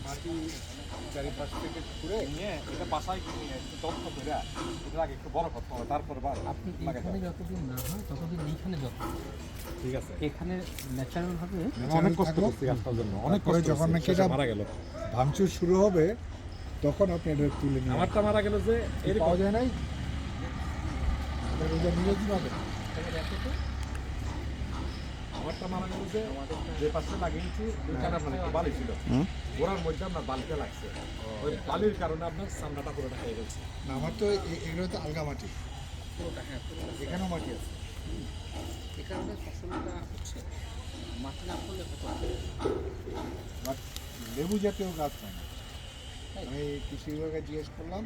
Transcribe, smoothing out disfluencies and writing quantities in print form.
মাটি চারিপাশ থেকে ঘুরে নিয়ে এটা বাসায় নিয়ে একটু যত্ন করে এটার আগে একটু বড় করতে হবে, তারপরে আপনি এখানে যতদিন না হয় ততদিন এইখানে যত্ন। ঠিক আছে। এখানে ন্যাচারাল ভাবে অনেক কষ্ট করছি গাছটার জন্য, অনেক করে কষ্ট যখন নাকি এটা মারা গেল। ভাঙচুর শুরু হবে তখন আপনি এটা তুলে নিয়ে আমারটা মারা গেল যে এরকম পাওয়া যায় নাই, এটা নিয়ে কিভাবে আমারটা মারা গেল যে পাশে লাগিয়েছি ওইখানে আপনার একটু বালি ছিল, গোড়ার মধ্যে আপনার বালিটা লাগছে, ওই বালির কারণে আপনার সামনাটা পুরোটা হয়ে গেছে। না আমার তো এগুলো তো আলগা মাটি, পুরোটা, হ্যাঁ পুরোটা এখানেও মাটি আছে। এই কারণে ফসলটা হচ্ছে মাটি না করলে হতো না। বাট লেবু জাতীয় গাছ হয় না। আমি কৃষি বিভাগে জিজ্ঞেস করলাম,